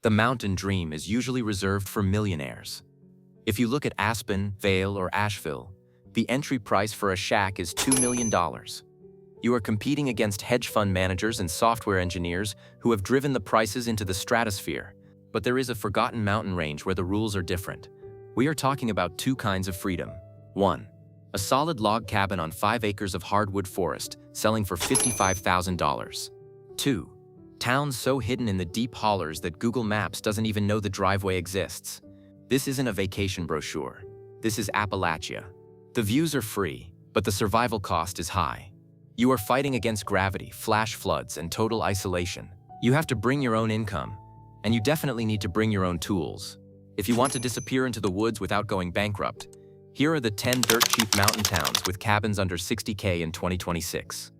The mountain dream is usually reserved for millionaires. If you look at Aspen, Vail, or Asheville, the entry price for a shack is $2 million. You are competing against hedge fund managers and software engineers who have driven the prices into the stratosphere. But there is a forgotten mountain range where the rules are different. We are talking about two kinds of freedom. 1. A solid log cabin on 5 acres of hardwood forest, selling for $55,000. 2. Towns so hidden in the deep hollers that Google Maps doesn't even know the driveway exists. This isn't a vacation brochure. This is Appalachia. The views are free, but the survival cost is high. You are fighting against gravity, flash floods, and total isolation. You have to bring your own income, and you definitely need to bring your own tools. If you want to disappear into the woods without going bankrupt, here are the 10 dirt-cheap mountain towns with cabins under $60K in 2026.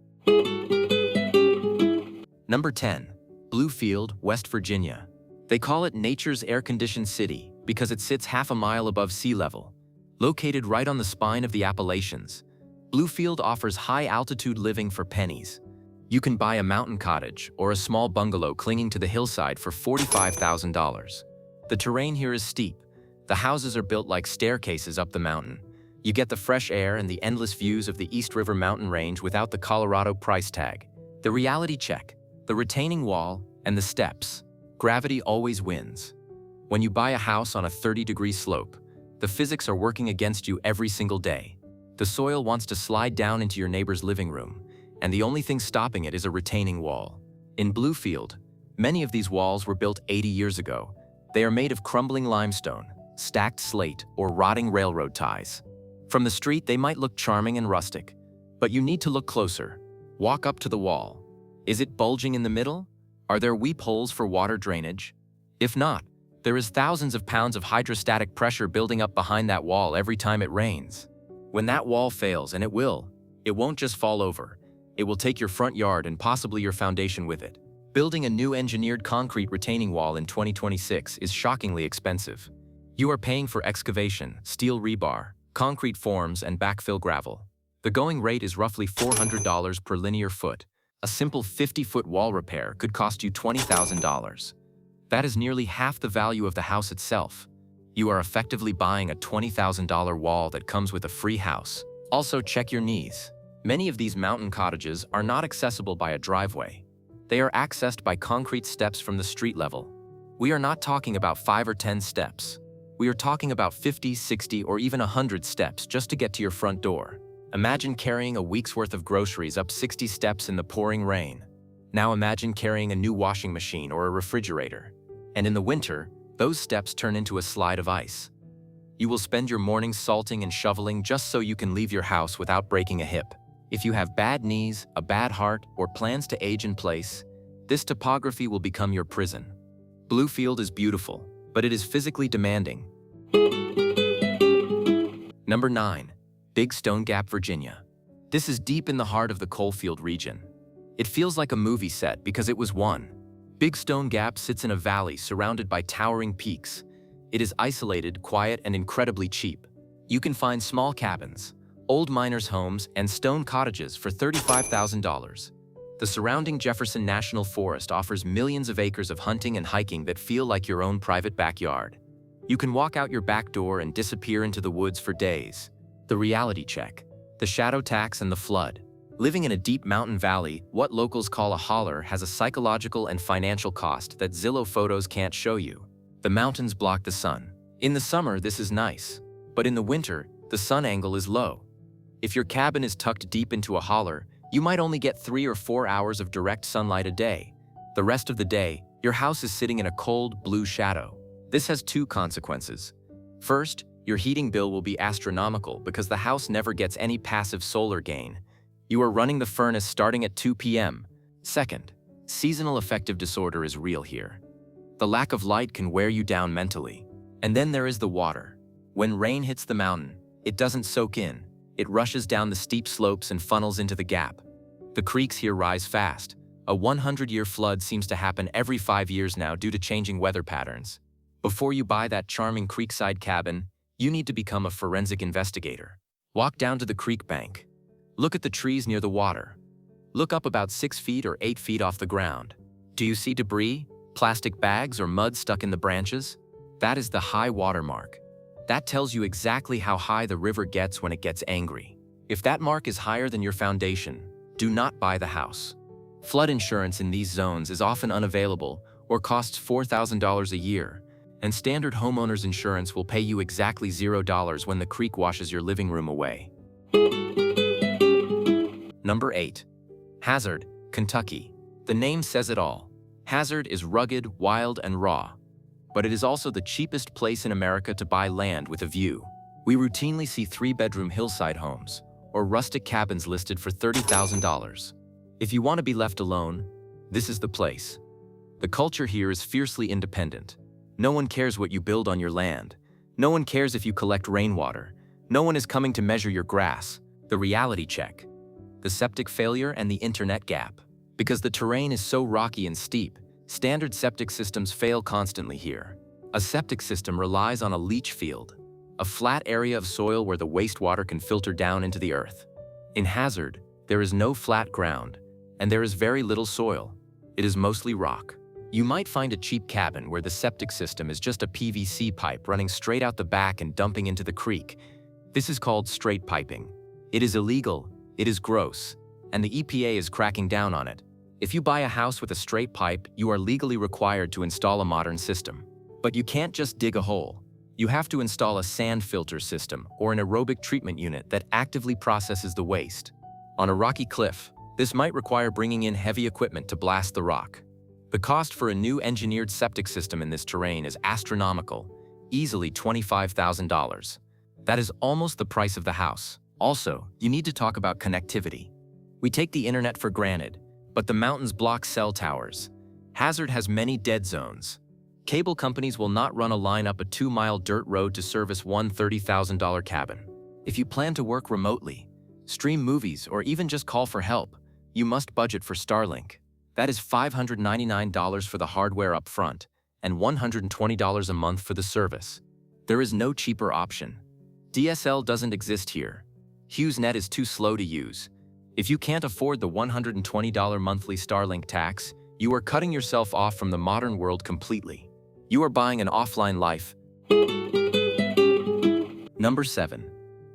Number 10. Bluefield, West Virginia. They call it nature's air-conditioned city because it sits half a mile above sea level. Located right on the spine of the Appalachians, Bluefield offers high-altitude living for pennies. You can buy a mountain cottage or a small bungalow clinging to the hillside for $45,000. The terrain here is steep. The houses are built like staircases up the mountain. You get the fresh air and the endless views of the East River mountain range without the Colorado price tag. The reality check, the retaining wall, and the steps. Gravity always wins. When you buy a house on a 30-degree slope, the physics are working against you every single day. The soil wants to slide down into your neighbor's living room, and the only thing stopping it is a retaining wall. In Bluefield, many of these walls were built 80 years ago. They are made of crumbling limestone, stacked slate, or rotting railroad ties. From the street, they might look charming and rustic, but you need to look closer. Walk up to the wall. Is it bulging in the middle? Are there weep holes for water drainage? If not, there is thousands of pounds of hydrostatic pressure building up behind that wall every time it rains. When that wall fails, and it won't just fall over. It will take your front yard and possibly your foundation with it. Building a new engineered concrete retaining wall in 2026 is shockingly expensive. You are paying for excavation, steel rebar, concrete forms, and backfill gravel. The going rate is roughly $400 per linear foot. A simple 50-foot wall repair could cost you $20,000. That is nearly half the value of the house itself. You are effectively buying a $20,000 wall that comes with a free house. Also, check your knees. Many of these mountain cottages are not accessible by a driveway. They are accessed by concrete steps from the street level. We are not talking about 5 or 10 steps. We are talking about 50, 60, or even 100 steps just to get to your front door. Imagine carrying a week's worth of groceries up 60 steps in the pouring rain. Now imagine carrying a new washing machine or a refrigerator. And in the winter, those steps turn into a slide of ice. You will spend your mornings salting and shoveling just so you can leave your house without breaking a hip. If you have bad knees, a bad heart, or plans to age in place, this topography will become your prison. Bluefield is beautiful, but it is physically demanding. Number 9. Big Stone Gap, Virginia. This is deep in the heart of the coalfield region. It feels like a movie set because it was one. Big Stone Gap sits in a valley surrounded by towering peaks. It is isolated, quiet, and incredibly cheap. You can find small cabins, old miners' homes, and stone cottages for $35,000. The surrounding Jefferson National Forest offers millions of acres of hunting and hiking that feel like your own private backyard. You can walk out your back door and disappear into the woods for days. The reality check, the shadow tax, and the flood. Living in a deep mountain valley, what locals call a holler, has a psychological and financial cost that Zillow photos can't show you. The mountains block the sun. In the summer, this is nice. But in the winter, the sun angle is low. If your cabin is tucked deep into a holler, you might only get 3 or 4 hours of direct sunlight a day. The rest of the day, your house is sitting in a cold, blue shadow. This has 2 consequences. First, your heating bill will be astronomical because the house never gets any passive solar gain. You are running the furnace starting at 2 p.m. Second, seasonal affective disorder is real here. The lack of light can wear you down mentally. And then there is the water. When rain hits the mountain, it doesn't soak in. It rushes down the steep slopes and funnels into the gap. The creeks here rise fast. A 100-year flood seems to happen every 5 years now due to changing weather patterns. Before you buy that charming creekside cabin, you need to become a forensic investigator. Walk down to the creek bank. Look at the trees near the water. Look up about 6 feet or 8 feet off the ground. Do you see debris? Plastic bags or mud stuck in the branches? That is the high water mark. That tells you exactly how high the river gets when it gets angry. If that mark is higher than your foundation, do not buy the house. Flood insurance in these zones is often unavailable or costs $4,000 a year, and standard homeowners insurance will pay you exactly $0 when the creek washes your living room away. Number 8. Hazard, Kentucky. The name says it all. Hazard is rugged, wild, and raw. But it is also the cheapest place in America to buy land with a view. We routinely see 3-bedroom hillside homes or rustic cabins listed for $30,000. If you want to be left alone, this is the place. The culture here is fiercely independent. No one cares what you build on your land. No one cares if you collect rainwater. No one is coming to measure your grass. The reality check. The septic failure and the internet gap. Because the terrain is so rocky and steep, standard septic systems fail constantly here. A septic system relies on a leach field, a flat area of soil where the wastewater can filter down into the earth. In Hazard, there is no flat ground, and there is very little soil. It is mostly rock. You might find a cheap cabin where the septic system is just a PVC pipe running straight out the back and dumping into the creek. This is called straight piping. It is illegal, it is gross, and the EPA is cracking down on it. If you buy a house with a straight pipe, you are legally required to install a modern system. But you can't just dig a hole. You have to install a sand filter system or an aerobic treatment unit that actively processes the waste. On a rocky cliff, this might require bringing in heavy equipment to blast the rock. The cost for a new engineered septic system in this terrain is astronomical, easily $25,000. That is almost the price of the house. Also, you need to talk about connectivity. We take the internet for granted, but the mountains block cell towers. Hazard has many dead zones. Cable companies will not run a line up a 2-mile dirt road to service one $30,000 cabin. If you plan to work remotely, stream movies, or even just call for help, you must budget for Starlink. That is $599 for the hardware up front and $120 a month for the service. There is no cheaper option. DSL doesn't exist here. HughesNet is too slow to use. If you can't afford the $120 monthly Starlink tax, you are cutting yourself off from the modern world completely. You are buying an offline life. Number 7.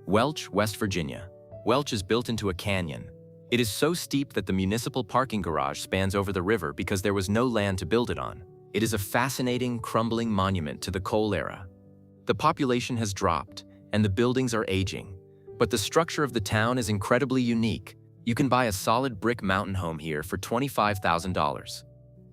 Welch, West Virginia. Welch is built into a canyon. It is so steep that the municipal parking garage spans over the river because there was no land to build it on. It is a fascinating, crumbling monument to the coal era. The population has dropped, and the buildings are aging. But the structure of the town is incredibly unique. You can buy a solid brick mountain home here for $25,000.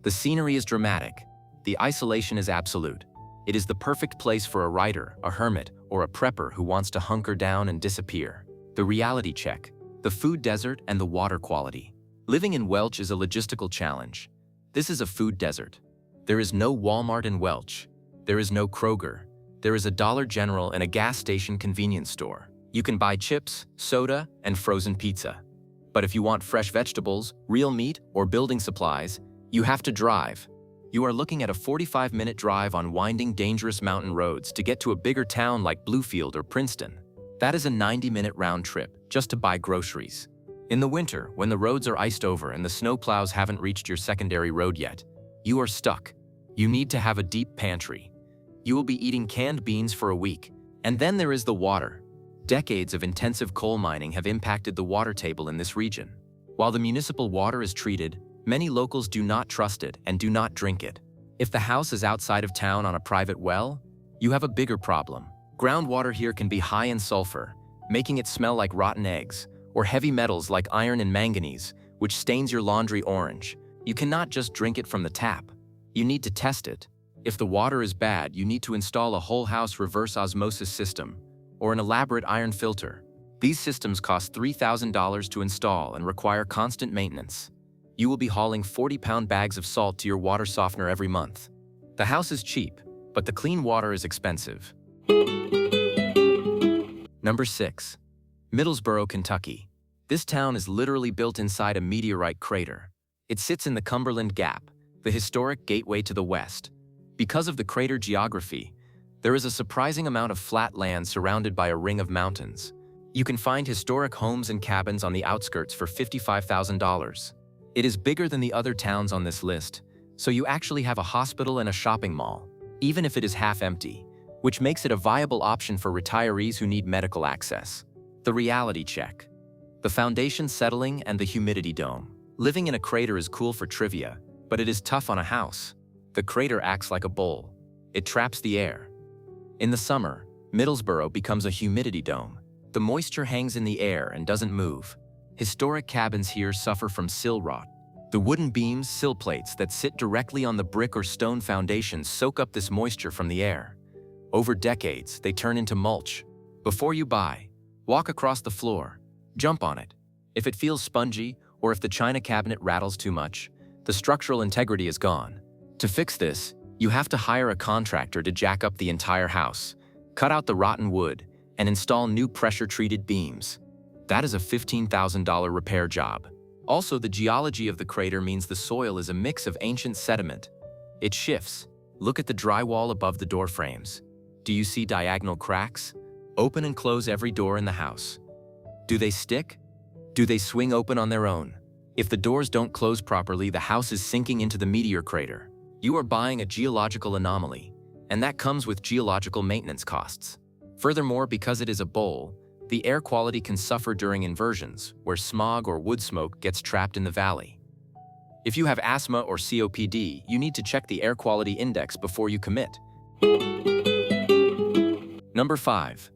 The scenery is dramatic. The isolation is absolute. It is the perfect place for a writer, a hermit, or a prepper who wants to hunker down and disappear. The reality check. The food desert and the water quality. Living in Welch is a logistical challenge. This is a food desert. There is no Walmart in Welch. There is no Kroger. There is a Dollar General and a gas station convenience store. You can buy chips, soda, and frozen pizza. But if you want fresh vegetables, real meat, or building supplies, you have to drive. You are looking at a 45-minute drive on winding, dangerous mountain roads to get to a bigger town like Bluefield or Princeton. That is a 90-minute round trip just to buy groceries. In the winter, when the roads are iced over and the snowplows haven't reached your secondary road yet, you are stuck. You need to have a deep pantry. You will be eating canned beans for a week. And then there is the water. Decades of intensive coal mining have impacted the water table in this region. While the municipal water is treated, many locals do not trust it and do not drink it. If the house is outside of town on a private well, you have a bigger problem. Groundwater here can be high in sulfur, making it smell like rotten eggs, or heavy metals like iron and manganese, which stains your laundry orange. You cannot just drink it from the tap. You need to test it. If the water is bad, you need to install a whole house reverse osmosis system, or an elaborate iron filter. These systems cost $3,000 to install and require constant maintenance. You will be hauling 40-pound bags of salt to your water softener every month. The house is cheap, but the clean water is expensive. Number 6. Middlesborough, Kentucky. This town is literally built inside a meteorite crater. It sits in the Cumberland Gap, the historic gateway to the west. Because of the crater geography, there is a surprising amount of flat land surrounded by a ring of mountains. You can find historic homes and cabins on the outskirts for $55,000. It is bigger than the other towns on this list, So you actually have a hospital and a shopping mall, even if it is half empty, which makes it a viable option for retirees who need medical access. The reality check. The foundation settling and the humidity dome. Living in a crater is cool for trivia, but it is tough on a house. The crater acts like a bowl. It traps the air. In the summer, Middlesborough becomes a humidity dome. The moisture hangs in the air and doesn't move. Historic cabins here suffer from sill rot. The wooden beams, sill plates that sit directly on the brick or stone foundations soak up this moisture from the air. Over decades, they turn into mulch. Before you buy, walk across the floor, jump on it. If it feels spongy, or if the china cabinet rattles too much, the structural integrity is gone. To fix this, you have to hire a contractor to jack up the entire house, cut out the rotten wood, and install new pressure-treated beams. That is a $15,000 repair job. Also, the geology of the crater means the soil is a mix of ancient sediment. It shifts. Look at the drywall above the door frames. Do you see diagonal cracks? Open and close every door in the house. Do they stick? Do they swing open on their own? If the doors don't close properly, the house is sinking into the meteor crater. You are buying a geological anomaly, and that comes with geological maintenance costs. Furthermore, because it is a bowl, the air quality can suffer during inversions, where smog or wood smoke gets trapped in the valley. If you have asthma or COPD, you need to check the air quality index before you commit. Number 5.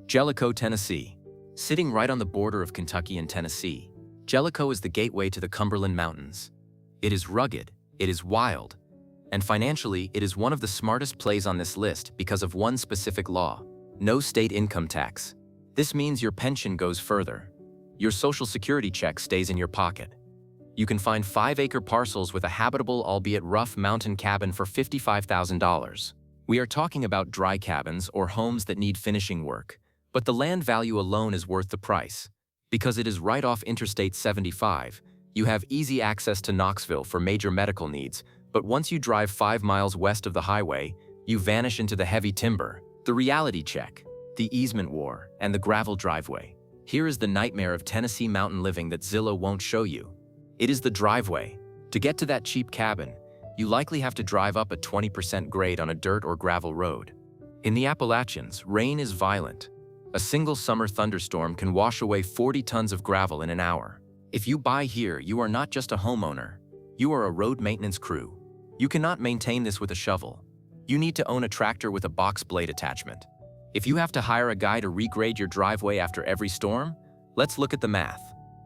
Jellico, Tennessee. Sitting right on the border of Kentucky and Tennessee, Jellico is the gateway to the Cumberland Mountains. It is rugged, it is wild, and financially, it is one of the smartest plays on this list because of one specific law: no state income tax. This means your pension goes further. Your Social Security check stays in your pocket. You can find 5-acre parcels with a habitable, albeit rough, mountain cabin for $55,000. We are talking about dry cabins or homes that need finishing work, but the land value alone is worth the price. Because it is right off Interstate 75, you have easy access to Knoxville for major medical needs, but once you drive 5 miles west of the highway, you vanish into the heavy timber. The reality check, the easement war, and the gravel driveway. Here is the nightmare of Tennessee mountain living that Zillow won't show you. It is the driveway. To get to that cheap cabin, you likely have to drive up a 20% grade on a dirt or gravel road. In the Appalachians, rain is violent. A single summer thunderstorm can wash away 40 tons of gravel in an hour. If you buy here, you are not just a homeowner. You are a road maintenance crew. You cannot maintain this with a shovel. You need to own a tractor with a box blade attachment. If you have to hire a guy to regrade your driveway after every storm, let's look at the math.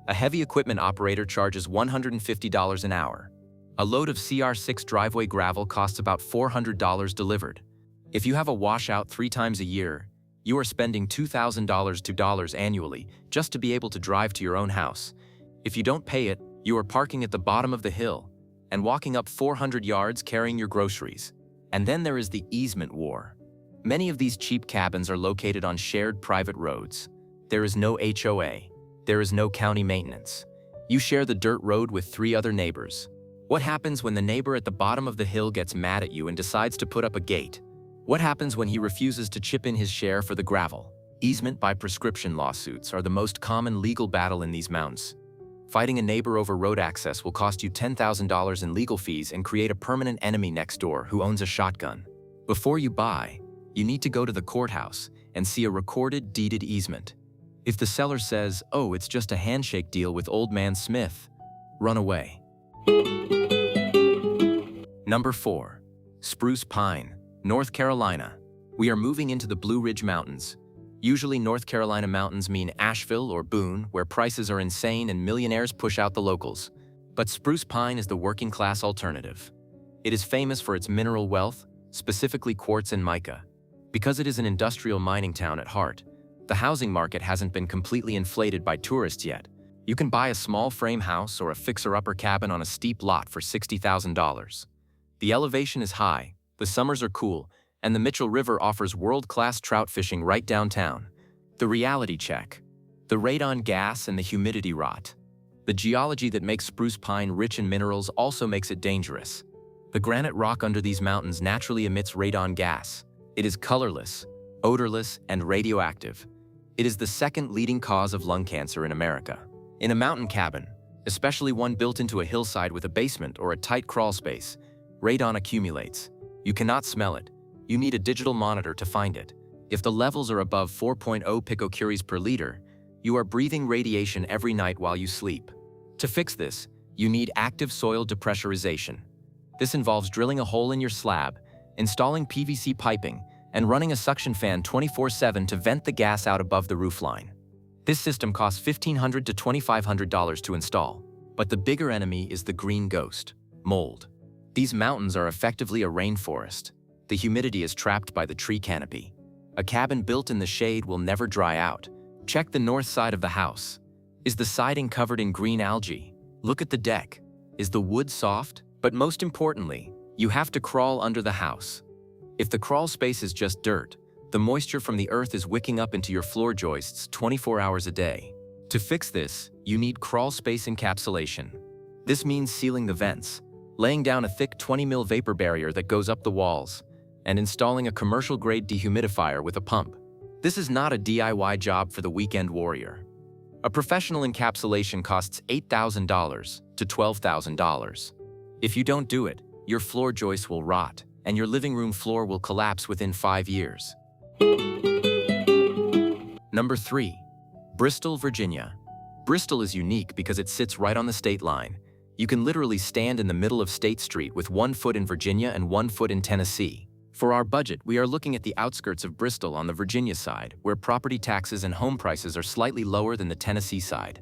A heavy equipment operator charges $150 an hour. A load of CR6 driveway gravel costs about $400 delivered. If you have a washout 3 times a year, you are spending $2,000 annually just to be able to drive to your own house. If you don't pay it, you are parking at the bottom of the hill and walking up 400 yards carrying your groceries. And then there is the easement war. Many of these cheap cabins are located on shared private roads. There is no HOA. There is no county maintenance. You share the dirt road with 3 other neighbors. What happens when the neighbor at the bottom of the hill gets mad at you and decides to put up a gate? What happens when he refuses to chip in his share for the gravel? Easement by prescription lawsuits are the most common legal battle in these mountains. Fighting a neighbor over road access will cost you $10,000 in legal fees and create a permanent enemy next door who owns a shotgun. Before you buy, you need to go to the courthouse and see a recorded, deeded easement. If the seller says, "Oh, it's just a handshake deal with Old Man Smith," run away. Number 4. Spruce Pine, North Carolina. We are moving into the Blue Ridge Mountains. Usually North Carolina mountains mean Asheville or Boone, where prices are insane and millionaires push out the locals. But Spruce Pine is the working-class alternative. It is famous for its mineral wealth, specifically quartz and mica. Because it is an industrial mining town at heart, the housing market hasn't been completely inflated by tourists yet. You can buy a small frame house or a fixer-upper cabin on a steep lot for $60,000. The elevation is high, the summers are cool, and the Mitchell River offers world-class trout fishing right downtown. The reality check. The radon gas and the humidity rot. The geology that makes Spruce Pine rich in minerals also makes it dangerous. The granite rock under these mountains naturally emits radon gas. It is colorless, odorless, and radioactive. It is the second leading cause of lung cancer in America. In a mountain cabin, especially one built into a hillside with a basement or a tight crawl space, Radon accumulates. You cannot smell it. You need a digital monitor to find it. If the levels are above 4.0 picocuries per liter, you are breathing radiation every night while you sleep. To fix this, you need active soil depressurization. This involves drilling a hole in your slab, installing PVC piping, and running a suction fan 24/7 to vent the gas out above the roofline. This system costs $1,500 to $2,500 to install. But the bigger enemy is the green ghost, mold. These mountains are effectively a rainforest. The humidity is trapped by the tree canopy. A cabin built in the shade will never dry out. Check the north side of the house. Is the siding covered in green algae? Look at the deck. Is the wood soft? But most importantly, you have to crawl under the house. If the crawl space is just dirt, the moisture from the earth is wicking up into your floor joists 24 hours a day. To fix this, you need crawl space encapsulation. This means sealing the vents, laying down a thick 20 mil vapor barrier that goes up the walls, and installing a commercial-grade dehumidifier with a pump. This is not a DIY job for the weekend warrior. A professional encapsulation costs $8,000 to $12,000. If you don't do it, your floor joists will rot, and your living room floor will collapse within 5 years. Number 3. Bristol, Virginia. Bristol is unique because it sits right on the state line. You can literally stand in the middle of State Street with 1 foot in Virginia and 1 foot in Tennessee. For our budget, we are looking at the outskirts of Bristol on the Virginia side, where property taxes and home prices are slightly lower than the Tennessee side.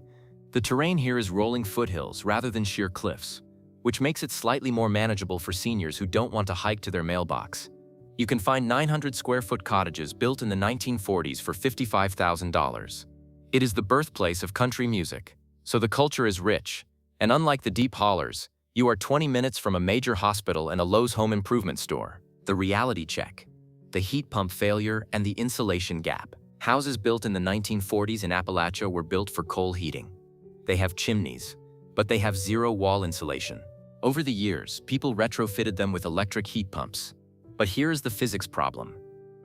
The terrain here is rolling foothills rather than sheer cliffs, which makes it slightly more manageable for seniors who don't want to hike to their mailbox. You can find 900 square foot cottages built in the 1940s for $55,000. It is the birthplace of country music, so the culture is rich, and unlike the deep hollers, you are 20 minutes from a major hospital and a Lowe's home improvement store. The reality check, the heat pump failure, and the insulation gap. Houses built in the 1940s in Appalachia were built for coal heating. They have chimneys, but they have zero wall insulation. Over the years, people retrofitted them with electric heat pumps. But here is the physics problem.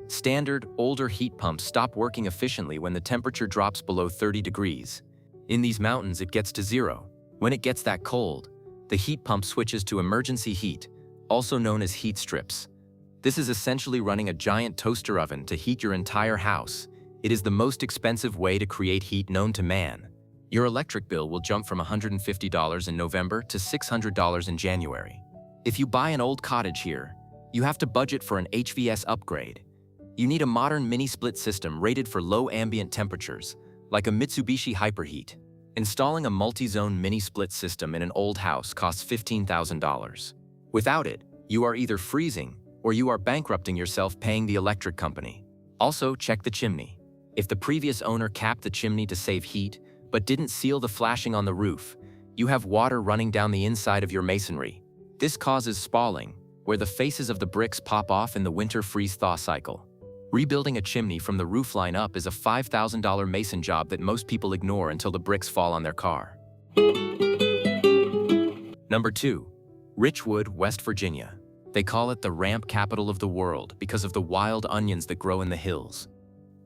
Standard, older heat pumps stop working efficiently when the temperature drops below 30 degrees. In these mountains, it gets to zero. When it gets that cold, the heat pump switches to emergency heat, also known as heat strips. This is essentially running a giant toaster oven to heat your entire house. It is the most expensive way to create heat known to man. Your electric bill will jump from $150 in November to $600 in January. If you buy an old cottage here, you have to budget for an HVS upgrade. You need a modern mini-split system rated for low ambient temperatures, like a Mitsubishi Hyperheat. Installing a multi-zone mini-split system in an old house costs $15,000. Without it, you are either freezing or you are bankrupting yourself paying the electric company. Also, check the chimney. If the previous owner capped the chimney to save heat, but didn't seal the flashing on the roof, you have water running down the inside of your masonry. This causes spalling, where the faces of the bricks pop off in the winter freeze-thaw cycle. Rebuilding a chimney from the roofline up is a $5,000 mason job that most people ignore until the bricks fall on their car. Number 2. Richwood, West Virginia. They call it the ramp capital of the world because of the wild onions that grow in the hills.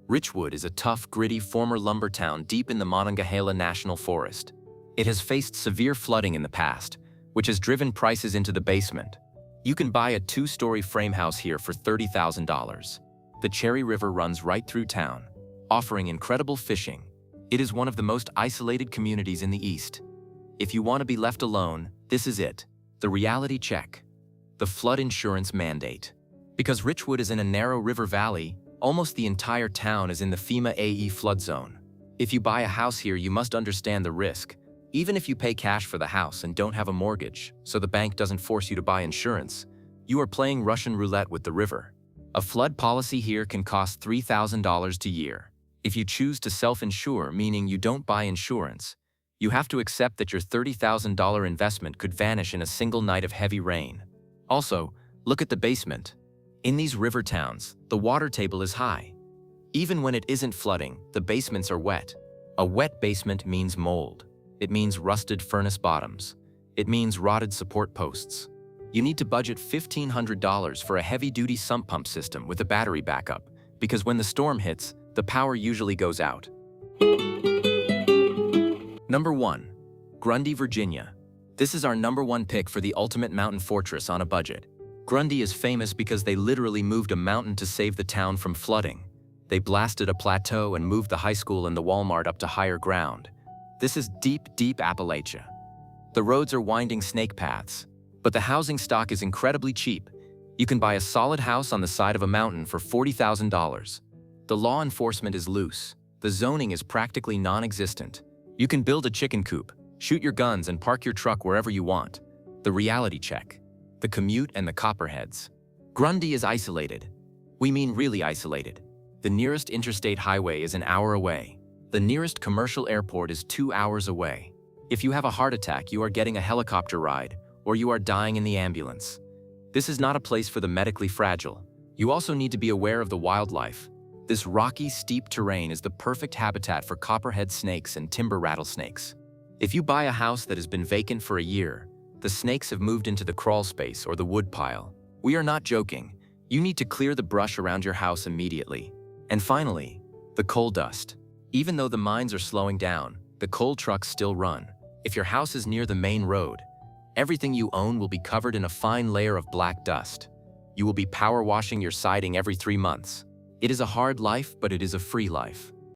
Richwood is a tough, gritty former lumber town deep in the Monongahela National Forest. It has faced severe flooding in the past, which has driven prices into the basement. You can buy a 2-story frame house here for $30,000. The Cherry River runs right through town, offering incredible fishing. It is one of the most isolated communities in the East. If you want to be left alone, this is it. The reality check. The flood insurance mandate. Because Richwood is in a narrow river valley, almost the entire town is in the FEMA AE flood zone. If you buy a house here, you must understand the risk. Even if you pay cash for the house and don't have a mortgage, so the bank doesn't force you to buy insurance, you are playing Russian roulette with the river. A flood policy here can cost $3,000 a year. If you choose to self-insure, meaning you don't buy insurance, you have to accept that your $30,000 investment could vanish in a single night of heavy rain. Also, look at the basement. In these river towns, the water table is high. Even when it isn't flooding, the basements are wet. A wet basement means mold. It means rusted furnace bottoms. It means rotted support posts. You need to budget $1,500 for a heavy-duty sump pump system with a battery backup, because when the storm hits, the power usually goes out. Number 1. Grundy, Virginia. This is our #1 pick for the ultimate mountain fortress on a budget. Grundy is famous because they literally moved a mountain to save the town from flooding. They blasted a plateau and moved the high school and the Walmart up to higher ground. This is deep, deep Appalachia. The roads are winding snake paths, but the housing stock is incredibly cheap. You can buy a solid house on the side of a mountain for $40,000. The law enforcement is loose. The zoning is practically non-existent. You can build a chicken coop, shoot your guns, and park your truck wherever you want. The reality check. The commute and the copperheads. Grundy is isolated. We mean really isolated. The nearest interstate highway is an hour away. The nearest commercial airport is 2 hours away. If you have a heart attack, you are getting a helicopter ride, or you are dying in the ambulance. This is not a place for the medically fragile. You also need to be aware of the wildlife. This rocky, steep terrain is the perfect habitat for copperhead snakes and timber rattlesnakes. If you buy a house that has been vacant for a year, the snakes have moved into the crawl space or the wood pile. We are not joking. You need to clear the brush around your house immediately. And finally, the coal dust. Even though the mines are slowing down, the coal trucks still run. If your house is near the main road, everything you own will be covered in a fine layer of black dust. You will be power washing your siding every 3 months. It is a hard life, but it is a free life.